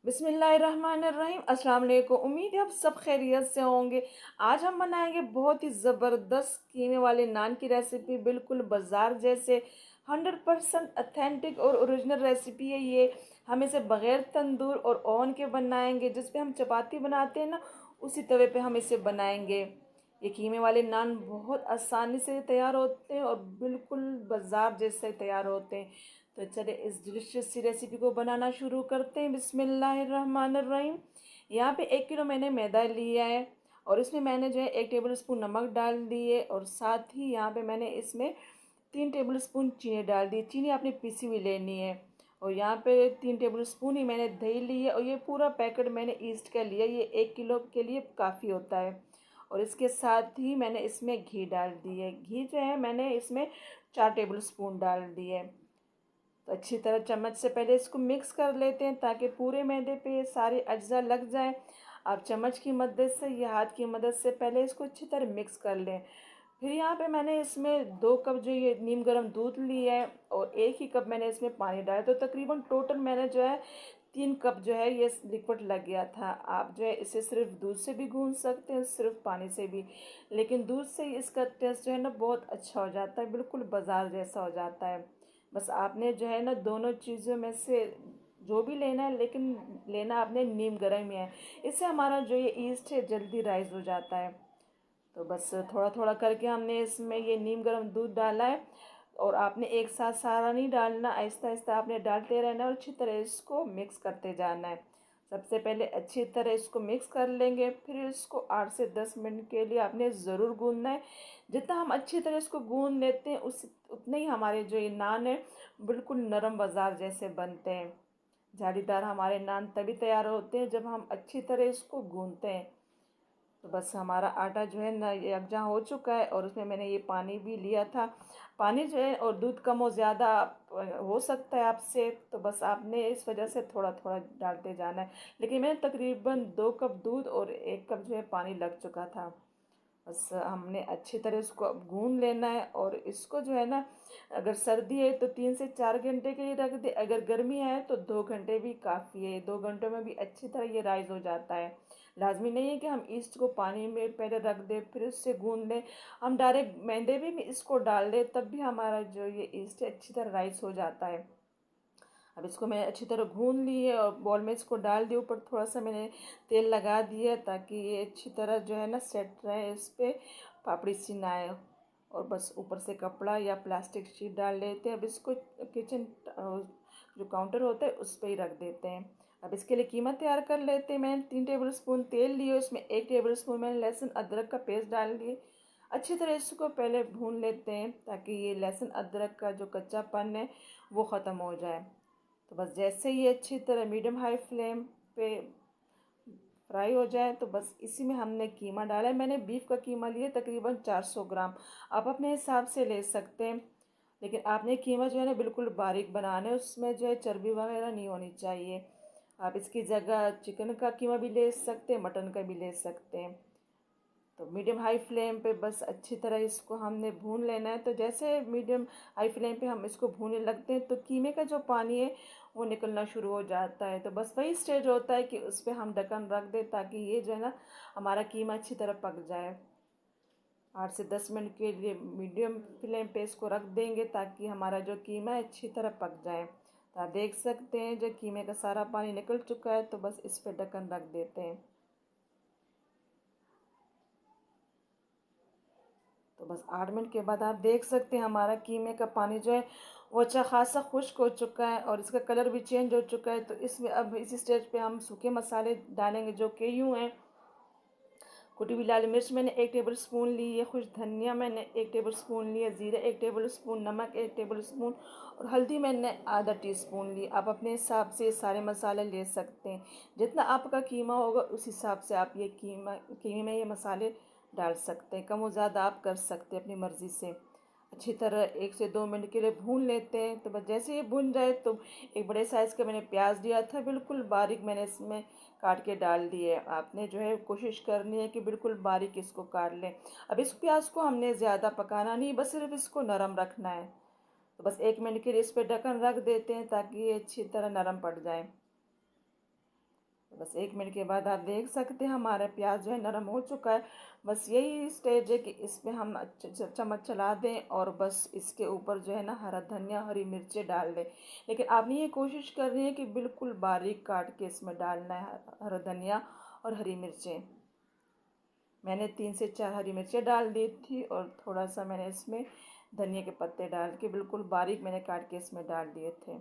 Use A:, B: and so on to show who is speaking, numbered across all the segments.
A: बिस्मिल्लाहिर्रहमानिर्रहीम। अस्सलाम वालेकुम। उम्मीद है आप सब खैरियत से होंगे। आज हम बनाएंगे बहुत ही ज़बरदस्त कीमे वाले नान की रेसिपी। बिल्कुल बाज़ार जैसे 100% अथेंटिक और ओरिजिनल रेसिपी है ये। हम इसे बग़ैर तंदूर और ओवन के बनाएंगे। जिस पे हम चपाती बनाते हैं ना, उसी तवे पे हम इसे बनाएंगे। ये कीमे वाले नान बहुत आसानी से तैयार होते हैं और बिल्कुल बाज़ार जैसे तैयार होते हैं। तो चलिए इस डिलीशियस सी रेसिपी को बनाना शुरू करते हैं। बिस्मिल्लाहिर्रहमानिर्रहीम। यहाँ पे 1 किलो मैंने मैदा लिया है और इसमें मैंने जो है 1 टेबल स्पून नमक डाल दिए और साथ ही यहाँ पे मैंने इसमें 3 टेबल स्पून चीनी डाल दी। चीनी आपने पिसी हुई लेनी है। और यहाँ पे 3 टेबल स्पून ही मैंने दही ली है और ये पूरा पैकेट मैंने ईस्ट का लिया। ये 1 किलो के लिए काफ़ी होता है। और इसके साथ ही मैंने इसमें घी डाल दी है। घी जो है मैंने इसमें 4 टेबल स्पून डाल दिए। तो अच्छी तरह चम्मच से पहले इसको मिक्स कर लेते हैं ताकि पूरे मैदे पे ये सारे अज्जा लग जाएं। आप चम्मच की मदद से या हाथ की मदद से पहले इसको अच्छी तरह मिक्स कर लें। फिर यहाँ पे मैंने इसमें 2 कप जो ये नीम गर्म दूध लिया है और 1 ही कप मैंने इसमें पानी डाला। तो तकरीबन टोटल मैंने जो है 3 कप जो है ये लिक्विड लग गया था। आप जो है इसे सिर्फ दूध से भी गूंद सकते हैं, सिर्फ पानी से भी। लेकिन दूध से ही इसका टेस्ट जो है ना बहुत अच्छा हो जाता है, बिल्कुल बाजार जैसा हो जाता है। बस आपने जो है ना दोनों चीज़ों में से जो भी लेना है, लेकिन लेना आपने नीम गर्म ही है। इससे हमारा जो ये ईस्ट है जल्दी राइज हो जाता है। तो बस थोड़ा थोड़ा करके हमने इसमें ये नीम गर्म दूध डाला है। और आपने एक साथ सारा नहीं डालना, आहिस्ता आहिस्ता आपने डालते रहना और अच्छी तरह इसको मिक्स करते जाना है। सबसे पहले अच्छी तरह इसको मिक्स कर लेंगे, फिर इसको 8 से 10 मिनट के लिए आपने ज़रूर गूंदना है। जितना हम अच्छी तरह इसको गूंद लेते हैं उस उतने ही हमारे जो ये नान है बिल्कुल नरम बाजार जैसे बनते हैं। जालीदार हमारे नान तभी तैयार होते हैं जब हम अच्छी तरह इसको गूंदते हैं। तो बस हमारा आटा जो है ना ये यकजा हो चुका है और उसमें मैंने ये पानी भी लिया था। पानी जो है और दूध कम और ज़्यादा हो सकता है आपसे, तो बस आपने इस वजह से थोड़ा थोड़ा डालते जाना है। लेकिन मैंने तकरीबन 2 कप दूध और 1 कप जो है पानी लग चुका था। बस हमने अच्छी तरह इसको अब गूंद लेना है और इसको जो है ना, अगर सर्दी है तो 3 से 4 घंटे के लिए रख दे, अगर गर्मी है तो 2 घंटे भी काफ़ी है। 2 घंटों में भी अच्छी तरह ये राइज हो जाता है। लाजमी नहीं है कि हम ईस्ट को पानी में पहले रख दें फिर उससे गूंद लें। हम डायरेक्ट मैदे में भी इसको डाल दें तब भी हमारा जो ये ईस्ट है अच्छी तरह राइज हो जाता है। अब इसको मैं अच्छी तरह गूंद ली है और बॉल में इसको डाल दी। ऊपर थोड़ा सा मैंने तेल लगा दिया ताकि ये अच्छी तरह जो है ना सेट रहे, इस पर पापड़ी सी ना आए। और बस ऊपर से कपड़ा या प्लास्टिक शीट डाल लेते हैं। अब इसको किचन जो काउंटर होता है उस पर ही रख देते हैं। अब इसके लिए कीमा तैयार कर लेते हैं। मैंने 3 टेबल स्पून तेल लिए, उसमें 1 टेबल स्पून मैंने लहसुन अदरक का पेस्ट डाल दिए। अच्छी तरह इसको पहले भून लेते हैं ताकि ये लहसुन अदरक का जो कच्चापन है वो ख़त्म हो जाए। तो बस जैसे ही अच्छी तरह मीडियम हाई फ्लेम पे फ्राई हो जाए तो बस इसी में हमने कीमा डाला है। मैंने बीफ का कीमा लिया तकरीबन 400 ग्राम। आप अपने हिसाब से ले सकते हैं, लेकिन आपने कीमा जो है ना बिल्कुल बारीक बनाना है, उसमें जो है चर्बी वगैरह नहीं होनी चाहिए। आप इसकी जगह चिकन का कीमा भी ले सकते हैं, मटन का भी ले सकते हैं। तो मीडियम हाई फ्लेम पे बस अच्छी तरह इसको हमने भून लेना है। तो जैसे मीडियम हाई फ्लेम पे हम इसको भूनने लगते हैं तो कीमे का जो पानी है वो निकलना शुरू हो जाता है। तो बस वही स्टेज होता है कि उस पर हम ढक्कन रख दें ताकि ये जो है ना हमारा कीमा अच्छी तरह पक जाए। 8 से 10 मिनट के लिए मीडियम फ्लेम पे इसको रख देंगे ताकि हमारा जो कीमा है अच्छी तरह पक जाए। तो आप देख सकते हैं जो कीमे का सारा पानी निकल चुका है। तो बस इस पर ढक्कन रख देते हैं। तो बस 8 मिनट के बाद आप देख सकते हैं हमारा कीमे का पानी जो है वो अच्छा खासा खुश्क हो चुका है और इसका कलर भी चेंज हो चुका है। तो इसमें अब इसी स्टेज पे हम सूखे मसाले डालेंगे जो कि यूँ हैं। कुटी हुई लाल मिर्च मैंने 1 टेबल स्पून ली है, खुश धनिया मैंने 1 टेबल स्पून लिया, ज़ीरा 1 टेबल स्पून, नमक 1 टेबल स्पून और हल्दी मैंने आधा टीस्पून ली। आप अपने हिसाब से सारे मसाले ले सकते हैं। जितना आपका कीमा होगा उस हिसाब से आप ये कीमे में ये मसाले डाल सकते हैं। कम और ज़्यादा आप कर सकते हैं अपनी मर्ज़ी से। अच्छी तरह 1 से 2 मिनट के लिए भून लेते हैं। तो बस जैसे ये भुन जाए तो एक बड़े साइज़ का मैंने प्याज लिया था, बिल्कुल बारीक मैंने इसमें काट के डाल दिए। आपने जो है कोशिश करनी है कि बिल्कुल बारीक इसको काट लें। अब इस प्याज को हमने ज़्यादा पकाना नहीं, बस सिर्फ इसको नरम रखना है। तो बस 1 मिनट के लिए इस पर ढक्कन रख देते हैं ताकि ये अच्छी तरह नरम पड़ जाए। बस 1 मिनट के बाद आप देख सकते हैं हमारा प्याज जो है नरम हो चुका है। बस यही स्टेज है कि इसमें हम चम्मच चला दें और बस इसके ऊपर जो है ना हरा धनिया हरी मिर्चें डाल दें। लेकिन आपने ये कोशिश करनी है कि बिल्कुल बारीक काट के इसमें डालना है हरा धनिया और हरी मिर्चें। मैंने 3 से 4 हरी मिर्चें डाल दी थी और थोड़ा सा मैंने इसमें धनिया के पत्ते डाल के बिल्कुल बारीक मैंने काट के इसमें डाल दिए थे।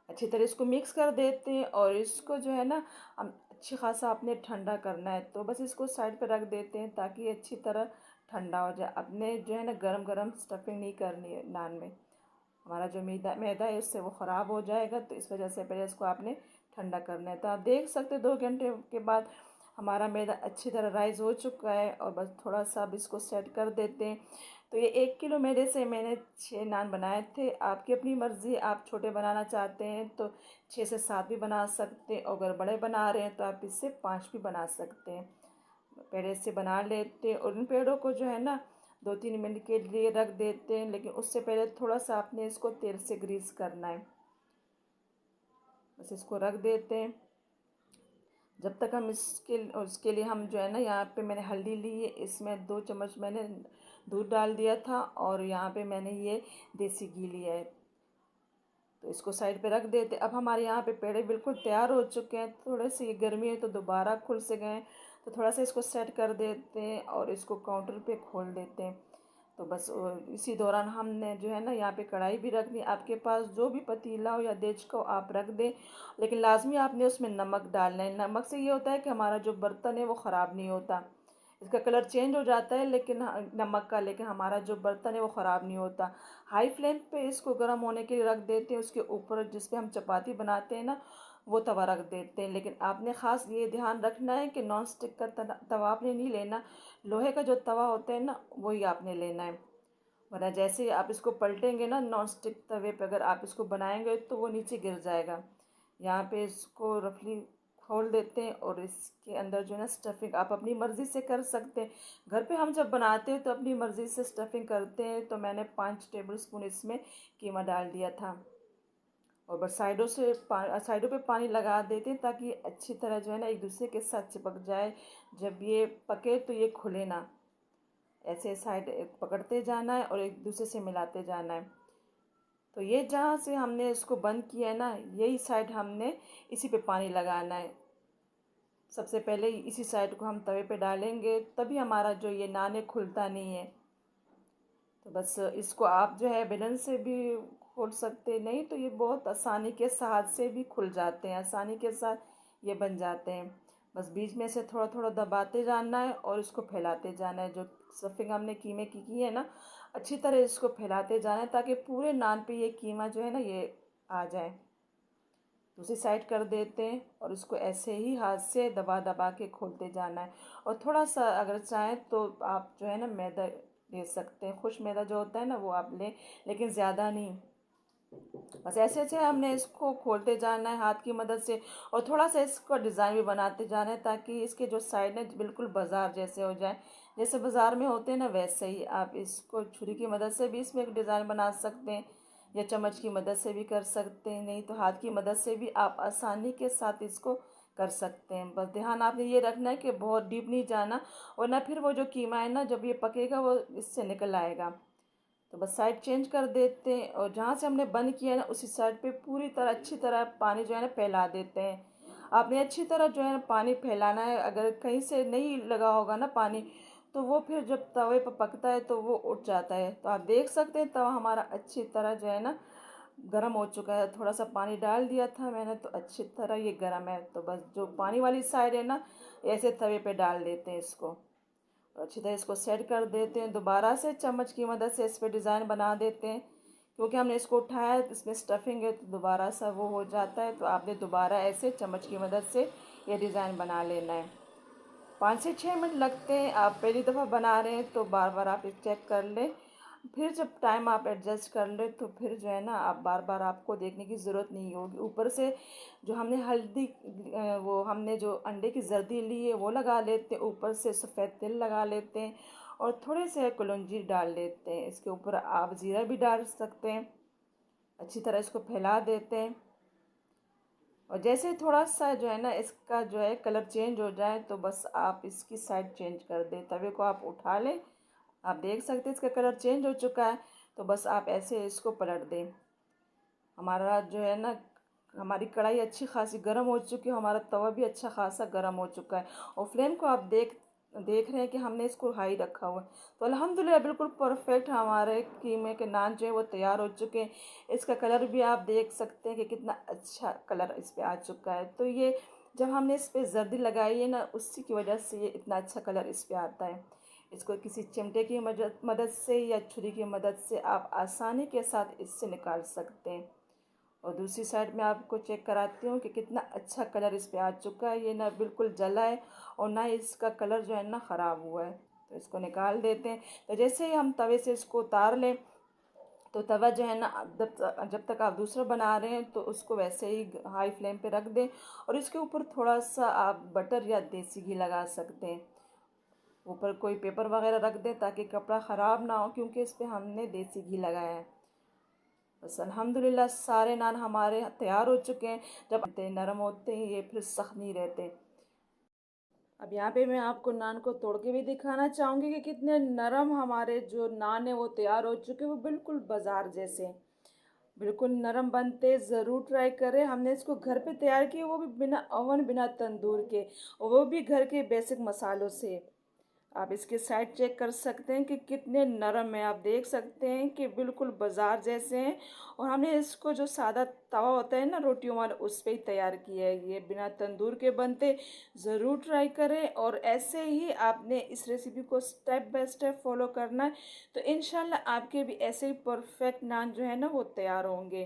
A: अच्छी तरह इसको मिक्स कर देते हैं और इसको जो है ना हम अच्छी खासा आपने ठंडा करना है, तो बस इसको साइड पे रख देते हैं ताकि अच्छी तरह ठंडा हो जाए। अपने जो है ना गरम गरम स्टफिंग नहीं करनी है नान में, हमारा जो मैदा मैदा है उससे वो ख़राब हो जाएगा, तो इस वजह से पहले इसको आपने ठंडा करना है। तो आप देख सकते हैं 2 घंटे के बाद हमारा मैदा अच्छी तरह राइस हो चुका है और बस थोड़ा सा अब इसको सेट कर देते हैं। तो ये 1 किलो मैदे से मैंने 6 नान बनाए थे। आपकी अपनी मर्ज़ी, आप छोटे बनाना चाहते हैं तो 6 से 7 भी बना सकते हैं और अगर बड़े बना रहे हैं तो आप इससे 5 भी बना सकते हैं। पेड़े से बना लेते हैं और उन पेड़ों को जो है ना 2-3 मिनट के लिए रख देते हैं, लेकिन उससे पहले थोड़ा सा आपने इसको तेल से ग्रीस करना है। बस इसको रख देते हैं जब तक हम उसके लिए हम जो है ना यहाँ पे मैंने हल्दी ली है, इसमें 2 चम्मच मैंने दूध डाल दिया था और यहाँ पे मैंने ये देसी घी लिया है। तो इसको साइड पे रख देते। अब हमारे यहाँ पे पेड़े बिल्कुल तैयार हो चुके हैं। थोड़े से ये गर्मी है तो दोबारा खुल से गए, तो थोड़ा सा इसको सेट कर देते हैं और इसको काउंटर पे खोल देते हैं। तो बस इसी दौरान हमने जो है ना यहाँ पे कढ़ाई भी रख दी। आपके पास जो भी पतीला हो या देचका हो आप रख दें, लेकिन लाजमी आपने उसमें नमक डालना है। नमक से ये होता है कि हमारा जो बर्तन है वो ख़राब नहीं होता। इसका कलर चेंज हो जाता है लेकिन नमक का, लेकिन हमारा जो बर्तन है वो ख़राब नहीं होता। हाई फ्लेम पे इसको गर्म होने के लिए रख देते हैं। उसके ऊपर जिस पे हम चपाती बनाते हैं ना वो तवा रख देते हैं, लेकिन आपने ख़ास ये ध्यान रखना है कि नॉन स्टिक का तवा आपने नहीं लेना, लोहे का जो तवा होता है ना वही आपने लेना है। वरना जैसे ही आप इसको पलटेंगे ना नॉन स्टिक तवे पे अगर आप इसको बनाएंगे तो वो नीचे गिर जाएगा। यहाँ पे इसको रफली खोल देते हैं और इसके अंदर जो है ना स्टफिंग आप अपनी मर्ज़ी से कर सकते हैं। घर पे हम जब बनाते हैं तो अपनी मर्ज़ी से स्टफिंग करते हैं। तो मैंने 5 टेबल स्पून इसमें कीमा डाल दिया था और बस साइडों पे पानी लगा देते हैं ताकि ये अच्छी तरह जो है ना एक दूसरे के साथ चिपक जाए। जब ये पके तो ये खुले ना, ऐसे साइड पकड़ते जाना है और एक दूसरे से मिलाते जाना है। तो ये जहाँ से हमने इसको बंद किया है ना यही साइड हमने इसी पे पानी लगाना है। सबसे पहले इसी साइड को हम तवे पे डालेंगे तभी हमारा जो ये नान है खुलता नहीं है। तो बस इसको आप जो है बेलन से भी खोल सकते, नहीं तो ये बहुत आसानी के साथ से भी खुल जाते हैं, आसानी के साथ ये बन जाते हैं। बस बीच में से थोड़ा थोड़ा दबाते जाना है और इसको फैलाते जाना है। जो स्टफिंग हमने कीमे की है ना अच्छी तरह इसको फैलाते जाना है ताकि पूरे नान पे ये कीमा जो है ना ये आ जाए। दूसरी साइड कर देते हैं और उसको ऐसे ही हाथ से दबा दबा के खोलते जाना है। और थोड़ा सा अगर चाहें तो आप जो है ना मैदा ले सकते हैं, खुश मैदा जो होता है ना वो आप लें, लेकिन ज़्यादा नहीं। बस ऐसे ऐसे हमने इसको खोलते जाना है हाथ की मदद से और थोड़ा सा इसको डिज़ाइन भी बनाते जाना है ताकि इसके जो साइड है बिल्कुल बाज़ार जैसे हो जाए। जैसे बाज़ार में होते हैं ना वैसे ही आप इसको छुरी की मदद से भी इसमें एक डिज़ाइन बना सकते हैं या चम्मच की मदद से भी कर सकते हैं, नहीं तो हाथ की मदद से भी आप आसानी के साथ इसको कर सकते हैं। बस ध्यान आपने ये रखना है कि बहुत डीप नहीं जाना, वरना फिर वो जो कीमा है ना जब ये पकेगा वो इससे निकल आएगा। तो बस साइड चेंज कर देते हैं और जहाँ से हमने बंद किया है ना उसी साइड पे पूरी तरह अच्छी तरह पानी जो है ना फैला देते हैं। आपने अच्छी तरह जो है ना पानी फैलाना है, अगर कहीं से नहीं लगा होगा ना पानी तो वो फिर जब तवे पर पकता है तो वो उठ जाता है। तो आप देख सकते हैं तवा हमारा अच्छी तरह जो है ना गर्म हो चुका है। थोड़ा सा पानी डाल दिया था मैंने तो अच्छी तरह ये गर्म है। तो बस जो पानी वाली साइड है ना ऐसे तवे पे डाल देते हैं इसको, अच्छी तरह इसको सेट कर देते हैं। दोबारा से चम्मच की मदद से इस पर डिज़ाइन बना देते हैं, क्योंकि हमने इसको उठाया है इसमें स्टफिंग है तो दोबारा सा वो हो जाता है। तो आपने दोबारा ऐसे चम्मच की मदद से ये डिज़ाइन बना लेना है। 5 से 6 मिनट लगते हैं। आप पहली दफ़ा बना रहे हैं तो बार बार आप चेक कर लें, फिर जब टाइम आप एडजस्ट कर लें तो फिर जो है ना आप बार बार आपको देखने की ज़रूरत नहीं होगी। ऊपर से जो हमने हल्दी वो हमने जो अंडे की जर्दी ली है वो लगा लेते हैं, ऊपर से सफ़ेद तिल लगा लेते हैं और थोड़े से कलौंजी डाल लेते हैं। इसके ऊपर आप ज़ीरा भी डाल सकते हैं। अच्छी तरह इसको फैला देते हैं और जैसे ही थोड़ा सा जो है ना इसका जो है कलर चेंज हो जाए तो बस आप इसकी साइड चेंज कर दें। तवे को आप उठा लें, आप देख सकते हैं इसका कलर चेंज हो चुका है। तो बस आप ऐसे इसको पलट दें। हमारा जो है ना हमारी कढ़ाई अच्छी खासी गर्म हो चुकी है, हमारा तवा भी अच्छा खासा गर्म हो चुका है। और फ्लेम को आप देख रहे हैं कि हमने इसको हाई रखा हुआ है। तो अल्हम्दुलिल्लाह बिल्कुल परफेक्ट हमारे कीमे के नान जो है वो तैयार हो चुके हैं। इसका कलर भी आप देख सकते हैं कि कितना अच्छा कलर इस पर आ चुका है। तो ये जब हमने इस पर जर्दी लगाई है ना, उसी की वजह से ये इतना अच्छा कलर इस पर आता है। इसको किसी चिमटे की मदद से या छुरी की मदद से आप आसानी के साथ इससे निकाल सकते हैं। और दूसरी साइड में आपको चेक कराती हूँ कि कितना अच्छा कलर इस पे आ चुका है। ये ना बिल्कुल जला है और ना इसका कलर जो है ना ख़राब हुआ है। तो इसको निकाल देते हैं। तो जैसे ही हम तवे से इसको उतार लें तो तवा जो है ना जब तक आप दूसरा बना रहे हैं तो उसको वैसे ही हाई फ्लेम पे रख दें। और इसके ऊपर थोड़ा सा आप बटर या देसी घी लगा सकते हैं। ऊपर कोई पेपर वगैरह रख दें ताकि कपड़ा ख़राब ना हो, क्योंकि इस पर हमने देसी घी लगाया है। बस अल्हम्दुलिल्लाह सारे नान हमारे तैयार हो चुके हैं। जब नरम होते हैं ये फिर सख्त नहीं रहते। अब यहाँ पे मैं आपको नान को तोड़ के भी दिखाना चाहूँगी कि कितने नरम हमारे जो नान है वो तैयार हो चुके हैं। वो बिल्कुल बाजार जैसे हैं, बिल्कुल नरम बनते। ज़रूर ट्राई करें। हमने इसको घर पे तैयार किया, वो भी बिना ओवन बिना तंदूर के, और वो भी घर के बेसिक मसालों से। आप इसके साइड चेक कर सकते हैं कि कितने नरम है। आप देख सकते हैं कि बिल्कुल बाजार जैसे हैं। और हमने इसको जो सादा तवा होता है ना रोटियों वाला, उस पर ही तैयार किया है। ये बिना तंदूर के बनते। ज़रूर ट्राई करें। और ऐसे ही आपने इस रेसिपी को स्टेप बाय स्टेप फॉलो करना है, तो इंशाल्लाह आपके भी ऐसे ही परफेक्ट नान जो है ना वो तैयार होंगे।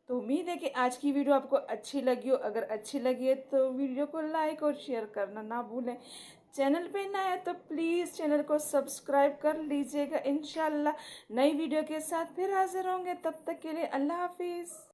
A: तो उम्मीद है कि आज की वीडियो आपको अच्छी लगी हो। अगर अच्छी लगी है तो वीडियो को लाइक और शेयर करना ना भूलें। चैनल पे नया है तो प्लीज़ चैनल को सब्सक्राइब कर लीजिएगा। इंशाल्लाह नई वीडियो के साथ फिर हाजिर होंगे। तब तक के लिए अल्लाह हाफिज़।